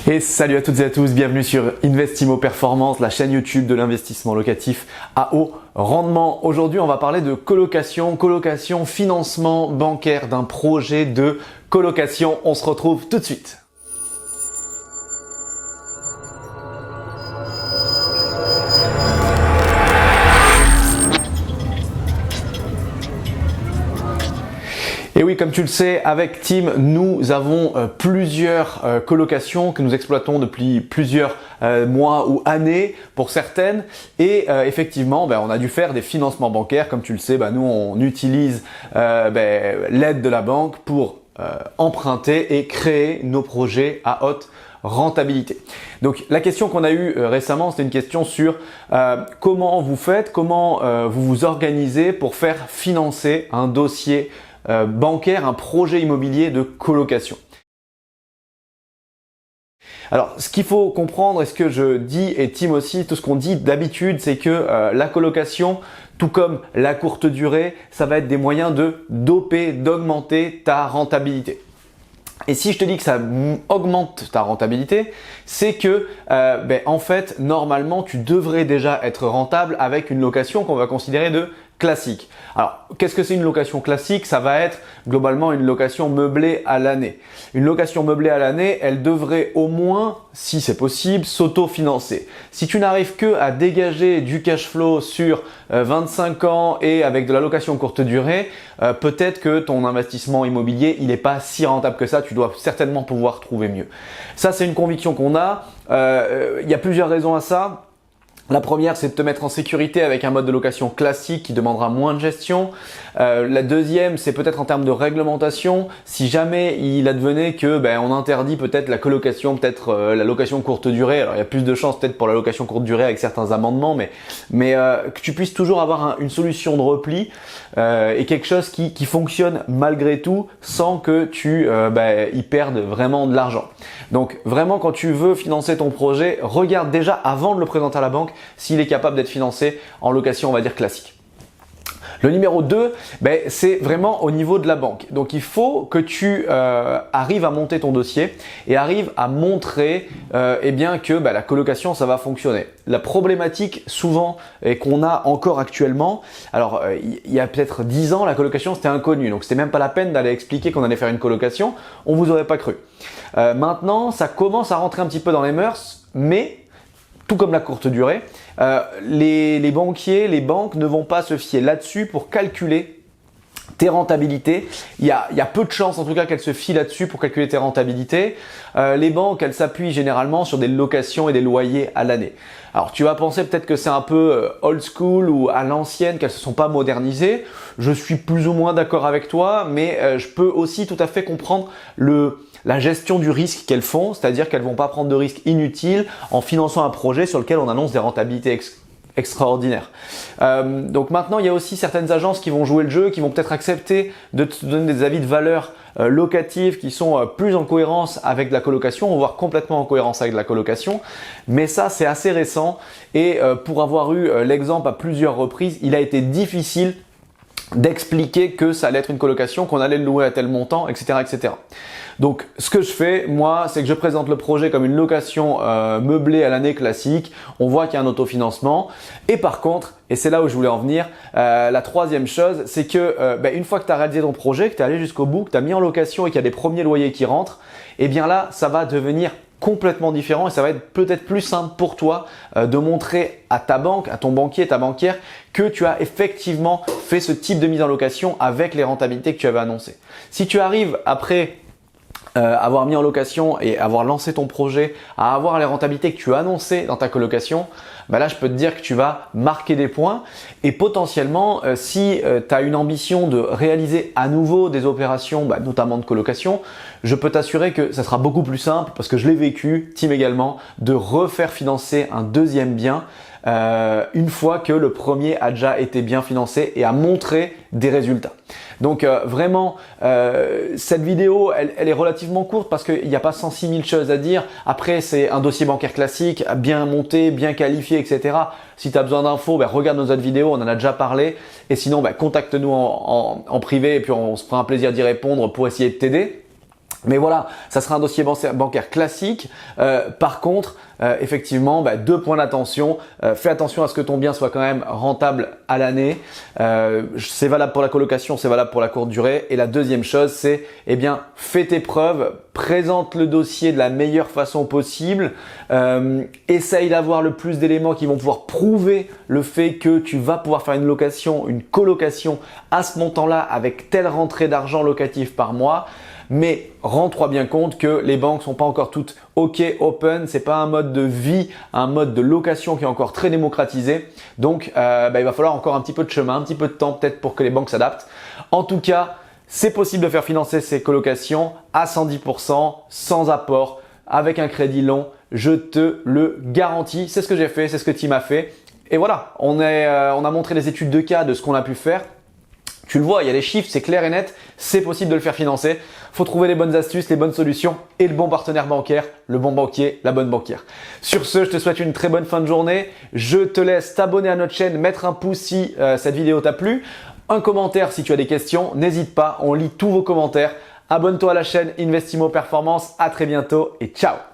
Et salut à toutes et à tous, bienvenue sur Investimo Performance, la chaîne YouTube de l'investissement locatif à haut rendement. Aujourd'hui, on va parler de colocation, financement bancaire d'un projet de colocation. On se retrouve tout de suite. Et oui, comme tu le sais, avec Tim, nous avons plusieurs colocations que nous exploitons depuis plusieurs mois ou années pour certaines. Et effectivement, on a dû faire des financements bancaires. Comme tu le sais, nous, on utilise l'aide de la banque pour emprunter et créer nos projets à haute rentabilité. Donc la question qu'on a eue récemment, c'était une question sur comment vous faites, comment vous vous organisez pour faire financer un dossier bancaire, un projet immobilier de colocation. Alors, ce qu'il faut comprendre, et ce que je dis, et Tim aussi, tout ce qu'on dit d'habitude, c'est que la colocation, tout comme la courte durée, ça va être des moyens de doper, d'augmenter ta rentabilité. Et si je te dis que ça augmente ta rentabilité, c'est que en fait, normalement, tu devrais déjà être rentable avec une location qu'on va considérer de classique. Alors, qu'est-ce que c'est une location classique? Ça va être globalement une location meublée à l'année. Une location meublée à l'année, elle devrait au moins, si c'est possible, s'auto-financer. Si tu n'arrives que à dégager du cash flow sur 25 ans et avec de la location courte durée, peut-être que ton investissement immobilier, il n'est pas si rentable que ça. Tu dois certainement pouvoir trouver mieux. Ça, c'est une conviction qu'on a. Il y a plusieurs raisons à ça. La première, c'est de te mettre en sécurité avec un mode de location classique qui demandera moins de gestion. La deuxième, c'est peut-être en termes de réglementation. Si jamais il advenait que on interdit peut-être la colocation, peut-être la location courte durée. Alors il y a plus de chances peut-être pour la location courte durée avec certains amendements, mais que tu puisses toujours avoir une solution de repli et quelque chose qui fonctionne malgré tout sans que tu y perdes vraiment de l'argent. Donc vraiment, quand tu veux financer ton projet, regarde déjà avant de le présenter à la banque s'il est capable d'être financé en location, on va dire classique. Le numéro 2, c'est vraiment au niveau de la banque. Donc il faut que tu arrives à monter ton dossier et arrives à montrer que la colocation, ça va fonctionner. La problématique souvent et qu'on a encore actuellement, alors il y a peut-être 10 ans, la colocation c'était inconnu. Donc c'était même pas la peine d'aller expliquer qu'on allait faire une colocation, on vous aurait pas cru. Maintenant, ça commence à rentrer un petit peu dans les mœurs, mais tout comme la courte durée, les banquiers, les banques ne vont pas se fier là-dessus pour calculer tes rentabilités. Il y a peu de chances en tout cas qu'elles se fient là-dessus pour calculer tes rentabilités. Les banques, elles s'appuient généralement sur des locations et des loyers à l'année. Alors tu vas penser peut-être que c'est un peu old school ou à l'ancienne, qu'elles se sont pas modernisées. Je suis plus ou moins d'accord avec toi, mais je peux aussi tout à fait comprendre la gestion du risque qu'elles font, c'est-à-dire qu'elles vont pas prendre de risques inutiles en finançant un projet sur lequel on annonce des rentabilités extraordinaires. Donc maintenant, il y a aussi certaines agences qui vont jouer le jeu, qui vont peut-être accepter de te donner des avis de valeur locative qui sont plus en cohérence avec la colocation, voire complètement en cohérence avec la colocation. Mais ça, c'est assez récent et pour avoir eu l'exemple à plusieurs reprises, il a été difficile d'expliquer que ça allait être une colocation, qu'on allait le louer à tel montant, etc., etc. Donc, ce que je fais, moi, c'est que je présente le projet comme une location meublée à l'année classique. On voit qu'il y a un autofinancement. Et par contre, et c'est là où je voulais en venir, la troisième chose, c'est que une fois que tu as réalisé ton projet, que tu es allé jusqu'au bout, que tu as mis en location et qu'il y a des premiers loyers qui rentrent, eh bien là, ça va devenir complètement différent et ça va être peut-être plus simple pour toi de montrer à ta banque, à ton banquier, ta banquière que tu as effectivement fait ce type de mise en location avec les rentabilités que tu avais annoncées. Si tu arrives après avoir mis en location et avoir lancé ton projet, à avoir les rentabilités que tu as annoncées dans ta colocation, là je peux te dire que tu vas marquer des points et potentiellement si tu as une ambition de réaliser à nouveau des opérations, notamment de colocation, je peux t'assurer que ça sera beaucoup plus simple parce que je l'ai vécu, Tim également, de refaire financer un deuxième bien une fois que le premier a déjà été bien financé et a montré des résultats. Donc vraiment, cette vidéo, elle est relativement courte parce qu'il n'y a pas 106 000 choses à dire. Après, c'est un dossier bancaire classique, bien monté, bien qualifié, etc. Si tu as besoin d'infos, regarde nos autres vidéos, on en a déjà parlé. Et sinon, contacte-nous en privé et puis on se fera un plaisir d'y répondre pour essayer de t'aider. Mais voilà, ça sera un dossier bancaire classique. Par contre, effectivement, 2 points d'attention. Fais attention à ce que ton bien soit quand même rentable à l'année. C'est valable pour la colocation, c'est valable pour la courte durée. Et la deuxième chose, c'est fais tes preuves, présente le dossier de la meilleure façon possible. Essaye d'avoir le plus d'éléments qui vont pouvoir prouver le fait que tu vas pouvoir faire une colocation à ce montant-là avec telle rentrée d'argent locatif par mois. Mais rends-toi bien compte que les banques sont pas encore toutes OK, open. C'est pas un mode de vie, un mode de location qui est encore très démocratisé. Donc, il va falloir encore un petit peu de chemin, un petit peu de temps peut-être pour que les banques s'adaptent. En tout cas, c'est possible de faire financer ces colocations à 110%, sans apport, avec un crédit long. Je te le garantis. C'est ce que j'ai fait, c'est ce que Tim a fait. Et voilà, on a montré les études de cas de ce qu'on a pu faire. Tu le vois, il y a les chiffres, c'est clair et net, c'est possible de le faire financer. Faut trouver les bonnes astuces, les bonnes solutions et le bon partenaire bancaire, le bon banquier, la bonne banquière. Sur ce, je te souhaite une très bonne fin de journée. Je te laisse t'abonner à notre chaîne, mettre un pouce si cette vidéo t'a plu, un commentaire si tu as des questions. N'hésite pas, on lit tous vos commentaires. Abonne-toi à la chaîne Investimo Performance. À très bientôt et ciao!